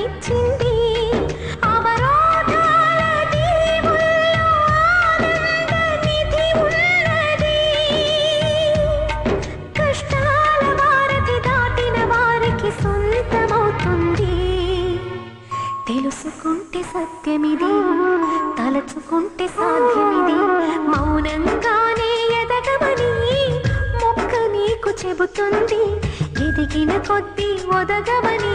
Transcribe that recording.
వరమిచ్చింది అవరోధాల దీవుల్లో ఆనంద నిధి ఉన్నది కష్టాల వారధి దాటిన వారికి సొంతమవుతుంది తెలుసుకుంటే సత్యమిది తలచుకుంటే సాధ్యమిది మౌనంగానే ఎదగమని మొక్క నీకు చెబుతుంది ఎదిగిన కొద్దీ ఒదగమని